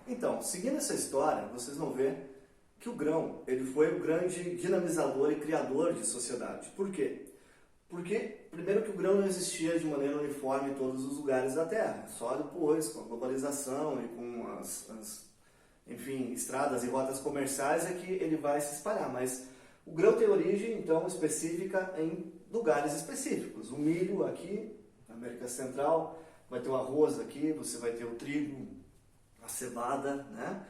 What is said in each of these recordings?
Então, seguindo essa história, vocês vão ver que o grão ele foi o grande dinamizador e criador de sociedade. Por quê? Porque, primeiro, que o grão não existia de maneira uniforme em todos os lugares da Terra. Só depois, com a globalização e com enfim, estradas e rotas comerciais é que ele vai se espalhar. Mas o grão tem origem, então, específica em lugares específicos. O milho aqui, na América Central, vai ter o arroz aqui, você vai ter o trigo, a cevada, né?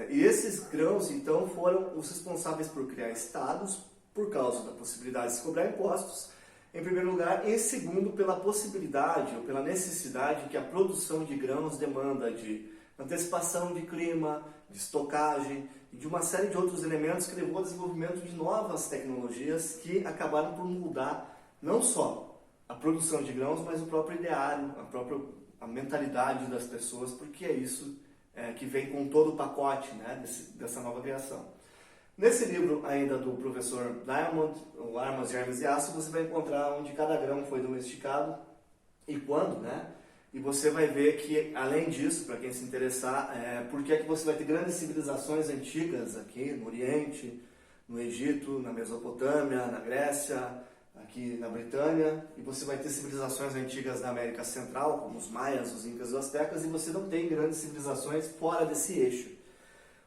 E esses grãos, então, foram os responsáveis por criar estados, por causa da possibilidade de se cobrar impostos, em primeiro lugar, e em segundo, pela possibilidade ou pela necessidade que a produção de grãos demanda de antecipação de clima, de estocagem e de uma série de outros elementos que levou ao desenvolvimento de novas tecnologias que acabaram por mudar não só a produção de grãos, mas o próprio ideário, a mentalidade das pessoas, porque é isso que vem com todo o pacote, né, dessa nova criação. Nesse livro ainda do professor Diamond, o Armas, Germes e Aço, você vai encontrar onde cada grão foi domesticado e quando, né? E você vai ver que, além disso, para quem se interessar, por que você vai ter grandes civilizações antigas aqui no Oriente, no Egito, na Mesopotâmia, na Grécia, aqui na Britânia, e você vai ter civilizações antigas na América Central, como os maias, os incas e os astecas, e você não tem grandes civilizações fora desse eixo.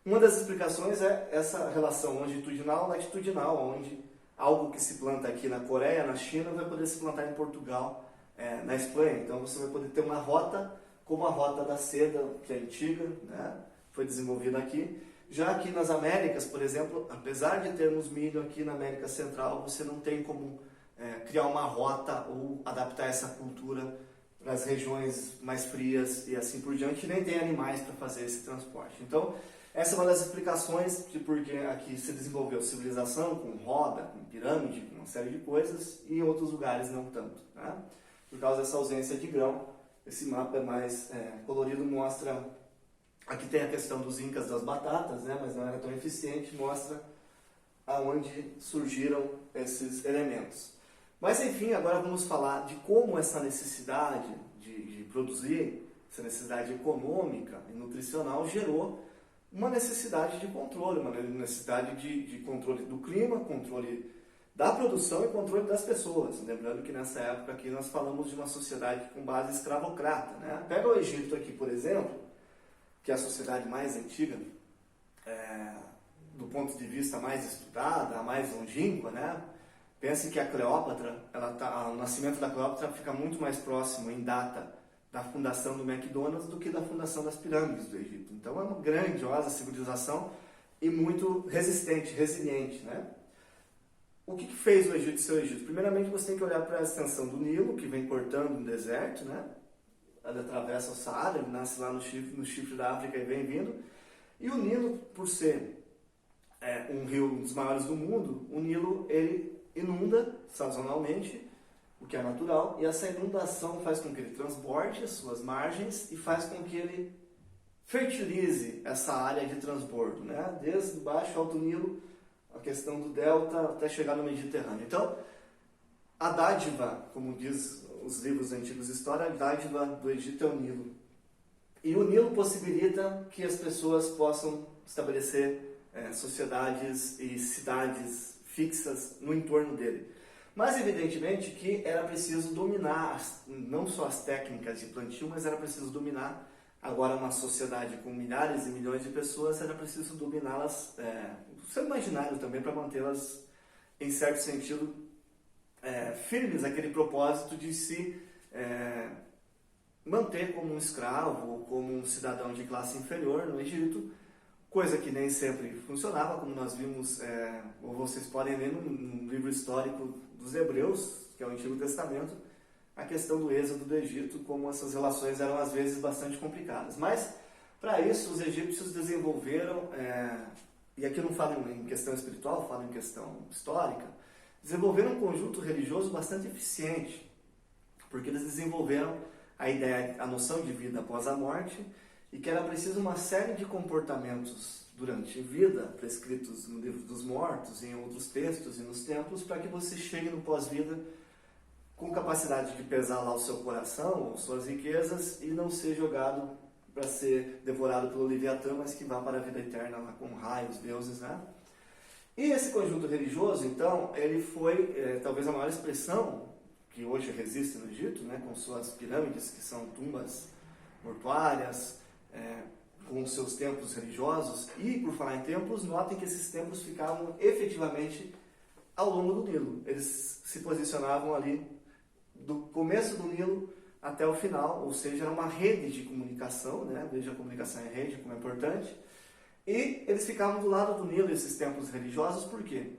Uma das explicações é essa relação longitudinal-latitudinal, onde algo que se planta aqui na Coreia, na China, vai poder se plantar em Portugal, na Espanha. Então você vai poder ter uma rota, como a rota da seda, que é antiga, né? Foi desenvolvida aqui. Já aqui nas Américas, por exemplo, apesar de termos milho aqui na América Central, você não tem como criar uma rota ou adaptar essa cultura para as regiões mais frias e assim por diante, nem tem animais para fazer esse transporte. Então, essa é uma das explicações de por que aqui se desenvolveu civilização com roda, com pirâmide, com uma série de coisas, e em outros lugares não tanto, né? Por causa dessa ausência de grão, esse mapa é mais colorido, mostra... Aqui tem a questão dos incas das batatas, né? Mas não era tão eficiente, mostra aonde surgiram esses elementos. Mas enfim, agora vamos falar de como essa necessidade de produzir, essa necessidade econômica e nutricional gerou uma necessidade de controle, uma necessidade de controle do clima, controle da produção e controle das pessoas. Lembrando que nessa época aqui nós falamos de uma sociedade com base escravocrata, né? Pega o Egito aqui, por exemplo, que é a sociedade mais antiga, do ponto de vista mais estudada, a mais longínqua, né? Pense que a Cleópatra, o nascimento da Cleópatra fica muito mais próximo em data da fundação do McDonald's do que da fundação das pirâmides do Egito. Então é uma grandiosa civilização e muito resistente, resiliente, né? O que fez o Egito ser o Egito? Primeiramente você tem que olhar para a extensão do Nilo, que vem cortando um deserto, né? Ele atravessa o Saara, ele nasce lá no chifre da África e vem vindo. E o Nilo, por ser um rio um dos maiores do mundo, o Nilo ele inunda sazonalmente, o que é natural, e essa inundação faz com que ele transborde as suas margens e faz com que ele fertilize essa área de transbordo, né? Desde baixo alto Nilo, a questão do delta, até chegar no Mediterrâneo. Então, a dádiva, como diz os livros antigos de história, a dádiva do Egito é o Nilo. E o Nilo possibilita que as pessoas possam estabelecer sociedades e cidades fixas no entorno dele. Mas, evidentemente, que era preciso dominar, não só as técnicas de plantio, mas era preciso dominar, agora uma sociedade com milhares e milhões de pessoas, era preciso dominá-las, o seu imaginário também, para mantê-las, em certo sentido, firmes aquele propósito de se manter como um escravo ou como um cidadão de classe inferior no Egito, coisa que nem sempre funcionava, como nós vimos, ou vocês podem ler no livro histórico dos Hebreus, que é o Antigo Testamento, a questão do êxodo do Egito, como essas relações eram às vezes bastante complicadas. Mas, para isso, os egípcios desenvolveram, e aqui não falo em questão espiritual, falo em questão histórica, desenvolveram um conjunto religioso bastante eficiente, porque eles desenvolveram a ideia, a noção de vida após a morte, e que era preciso uma série de comportamentos durante a vida, prescritos no livro dos mortos, em outros textos e nos templos, para que você chegue no pós-vida com capacidade de pesar lá o seu coração, ou suas riquezas, e não ser jogado para ser devorado pelo Leviatã, mas que vá para a vida eterna lá com raios, deuses, né? E esse conjunto religioso, então, ele foi talvez a maior expressão que hoje resiste no Egito, né, com suas pirâmides, que são tumbas mortuárias, com seus templos religiosos. E, por falar em templos, notem que esses templos ficavam efetivamente ao longo do Nilo. Eles se posicionavam ali do começo do Nilo até o final, ou seja, era uma rede de comunicação, né? Veja, a comunicação em rede, como é importante. E eles ficavam do lado do Nilo, esses templos religiosos, por quê?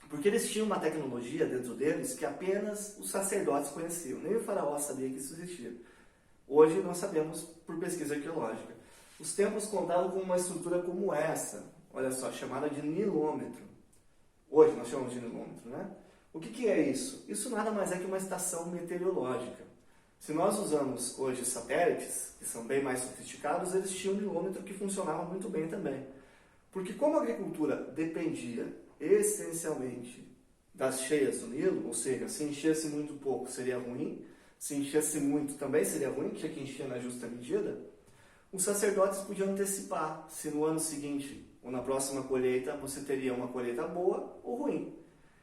Porque eles tinham uma tecnologia dentro deles que apenas os sacerdotes conheciam. Nem o faraó sabia que isso existia. Hoje nós sabemos por pesquisa arqueológica. Os templos contavam com uma estrutura como essa, olha só, chamada de nilômetro. Hoje nós chamamos de nilômetro, né? O que é isso? Isso nada mais é que uma estação meteorológica. Se nós usamos hoje satélites, que são bem mais sofisticados, eles tinham um nilômetro que funcionava muito bem também. Porque como a agricultura dependia essencialmente das cheias do Nilo, ou seja, se enchesse muito pouco seria ruim, se enchesse muito também seria ruim, tinha que encher na justa medida, os sacerdotes podiam antecipar se no ano seguinte ou na próxima colheita você teria uma colheita boa ou ruim.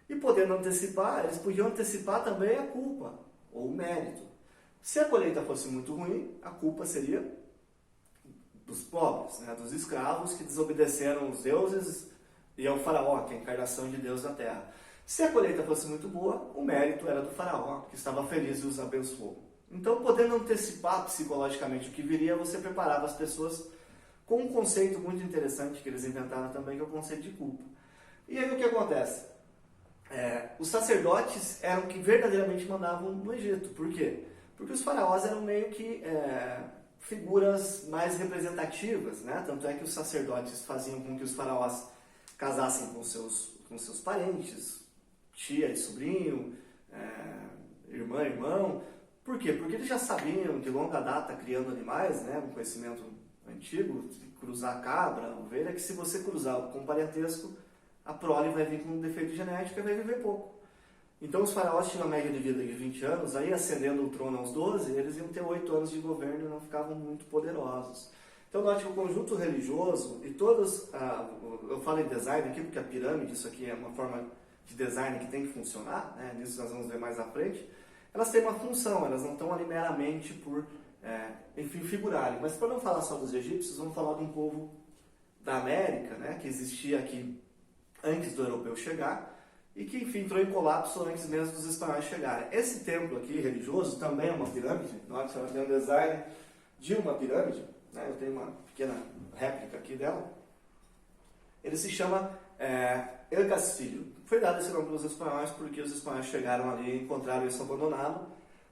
E podendo antecipar, eles podiam antecipar também a culpa ou o mérito. Se a colheita fosse muito ruim, a culpa seria dos pobres, né, dos escravos que desobedeceram os deuses e ao faraó, que é a encarnação de Deus na terra. Se a colheita fosse muito boa, o mérito era do faraó, que estava feliz e os abençoou. Então, podendo antecipar psicologicamente o que viria, você preparava as pessoas com um conceito muito interessante que eles inventaram também, que é o conceito de culpa. E aí o que acontece? Os sacerdotes eram que verdadeiramente mandavam no Egito. Por quê? Porque os faraós eram meio que figuras mais representativas, né? Tanto é que os sacerdotes faziam com que os faraós casassem com seus parentes, tia e sobrinho, irmã e irmão. Por quê? Porque eles já sabiam de longa data, criando animais, né? Um conhecimento antigo, cruzar cabra, ovelha, que se você cruzar com parentesco, a prole vai vir com um defeito genético e vai viver pouco. Então os faraós tinham uma média de vida de 20 anos, aí ascendendo o trono aos 12, eles iam ter 8 anos de governo e não ficavam muito poderosos. Então note que o conjunto religioso e todos, eu falo em design aqui porque a pirâmide, isso aqui é uma forma de design que tem que funcionar, né? Nisso nós vamos ver mais à frente, elas têm uma função, elas não estão ali meramente por, enfim, figurarem. Mas para não falar só dos egípcios, vamos falar de um povo da América, né? Que existia aqui antes do europeu chegar, e que, enfim, entrou em colapso antes mesmo dos espanhóis chegarem. Esse templo aqui, religioso, também é uma pirâmide. Note, ela tem um design de uma pirâmide, né? Eu tenho uma pequena réplica aqui dela. Ele se chama El Castillo. Foi dado esse nome pelos espanhóis porque os espanhóis chegaram ali e encontraram isso abandonado,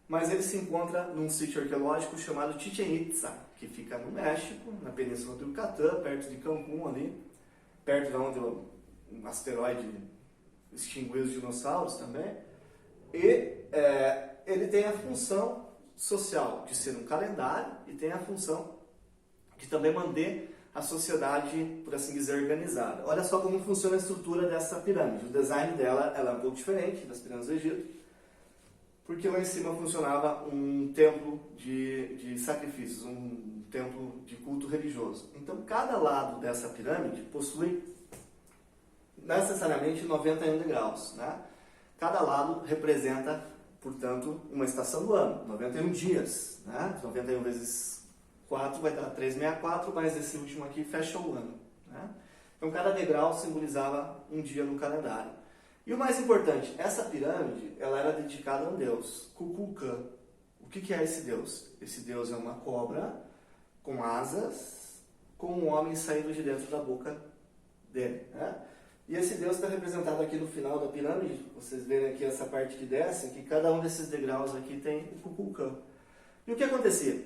mas ele se encontra num sítio arqueológico chamado Chichén Itzá, que fica no México, na península do Yucatán, perto de Cancún ali, perto de onde um asteroide extinguiu os dinossauros também, e ele tem a função social de ser um calendário e tem a função de também manter a sociedade, por assim dizer, organizada. Olha só como funciona a estrutura dessa pirâmide. O design dela ela é um pouco diferente das pirâmides do Egito, porque lá em cima funcionava um templo de sacrifícios, um templo de culto religioso. Então cada lado dessa pirâmide possui necessariamente 91 degraus, né? Cada lado representa, portanto, uma estação do ano, 91 dias, né? 91 vezes 4 vai dar 364, mas esse último aqui fecha o ano, né? Então cada degrau simbolizava um dia no calendário. E o mais importante, essa pirâmide, ela era dedicada a um deus, Kukulkan. O que é esse deus? Esse deus é uma cobra com asas, com um homem saindo de dentro da boca dele, né? E esse Deus está representado aqui no final da pirâmide. Vocês verem aqui essa parte que desce, que cada um desses degraus aqui tem o Kukulkan. E o que acontecia?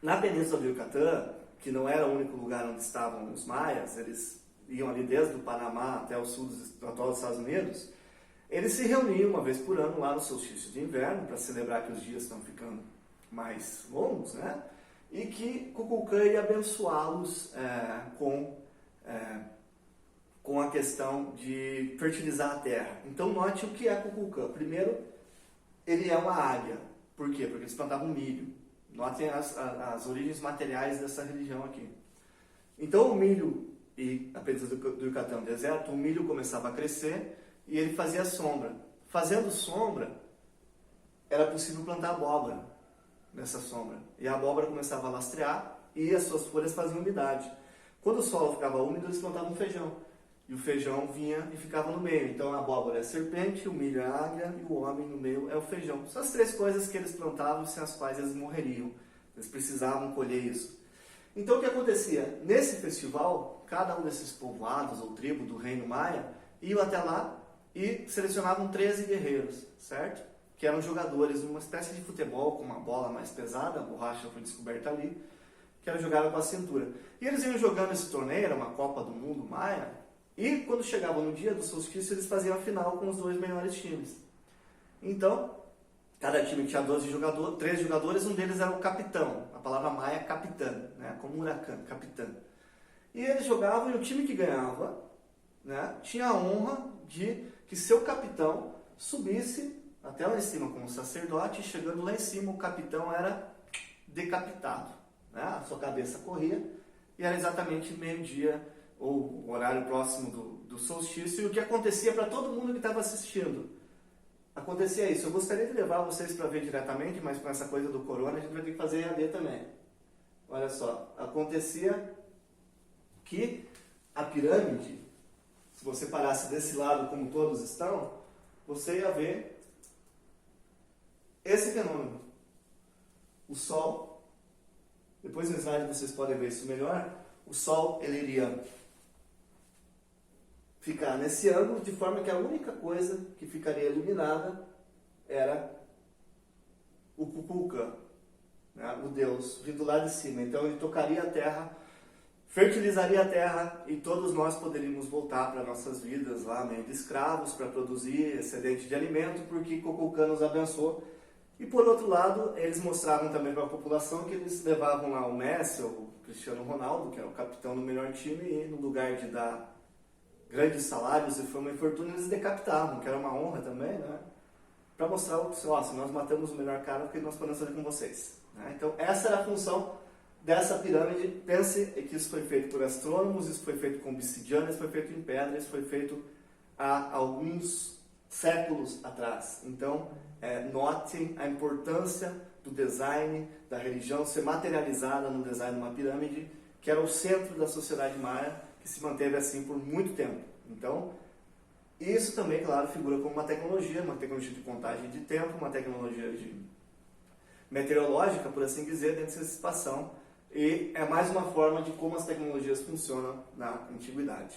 Na península do Yucatán, que não era o único lugar onde estavam os maias, eles iam ali desde o Panamá até o sul do atual Estados Unidos, eles se reuniam uma vez por ano lá no solstício de inverno, para celebrar que os dias estão ficando mais longos, né? E que Kukulkan ia abençoá-los com a questão de fertilizar a terra. Então note o que é Kukulkan. Primeiro, ele é uma águia. Por quê? Porque eles plantavam milho. Notem as origens materiais dessa religião aqui. Então o milho, e apesar do Yucatán deserto, o milho começava a crescer e ele fazia sombra. Fazendo sombra, era possível plantar abóbora nessa sombra. E a abóbora começava a lastrear e as suas folhas faziam umidade. Quando o solo ficava úmido, eles plantavam feijão. E o feijão vinha e ficava no meio. Então a abóbora é a serpente, o milho é a águia e o homem no meio é o feijão. São as três coisas que eles plantavam sem as quais eles morreriam. Eles precisavam colher isso. Então o que acontecia? Nesse festival, cada um desses povoados ou tribos do reino maia iam até lá e selecionavam 13 guerreiros, certo? Que eram jogadores de uma espécie de futebol com uma bola mais pesada, a borracha foi descoberta ali, que era jogada com a cintura. E eles iam jogando esse torneio, era uma Copa do Mundo maia, e quando chegavam no dia do solstício, eles faziam a final com os 2 melhores times. Então, cada time tinha 13 jogadores, um deles era o capitão. A palavra maia é capitã, né? Como huracão, capitã. E eles jogavam e o time que ganhava, né, tinha a honra de que seu capitão subisse até lá em cima como sacerdote, e chegando lá em cima o capitão era decapitado. Né? A sua cabeça corria e era exatamente meio-dia ou o horário próximo do solstício. E o que acontecia para todo mundo que estava assistindo? Acontecia isso. Eu gostaria de levar vocês para ver diretamente, mas com essa coisa do corona a gente vai ter que fazer EAD também. Olha só, acontecia que a pirâmide, se você parasse desse lado como todos estão, você ia ver esse fenômeno. O Sol, depois no slide vocês podem ver isso melhor, o Sol ele iria ficar nesse ângulo, de forma que a única coisa que ficaria iluminada era o Kukulkan, né, o Deus, vindo lá de cima. Então ele tocaria a terra, fertilizaria a terra e todos nós poderíamos voltar para nossas vidas lá, meio de escravos, para produzir excedente de alimento, porque Kukulkan nos abençoou. E por outro lado, eles mostravam também para a população que eles levavam lá o Messi, o Cristiano Ronaldo, que era o capitão do melhor time, e no lugar de dar grandes salários e fama e fortuna, eles decapitavam, que era uma honra também, né? Para mostrar o pessoal, se nós matamos o melhor cara, porque nós podemos fazer com vocês. Né? Então essa era a função dessa pirâmide. Pense que isso foi feito por astrônomos, isso foi feito com obsidiana, isso foi feito em pedra, isso foi feito há alguns séculos atrás. Então, notem a importância do design, da religião ser materializada no design de uma pirâmide, que era o centro da sociedade maia, que se manteve assim por muito tempo. Então, isso também, claro, figura como uma tecnologia de contagem de tempo, uma tecnologia meteorológica, por assim dizer, dentro dessa situação, e é mais uma forma de como as tecnologias funcionam na antiguidade.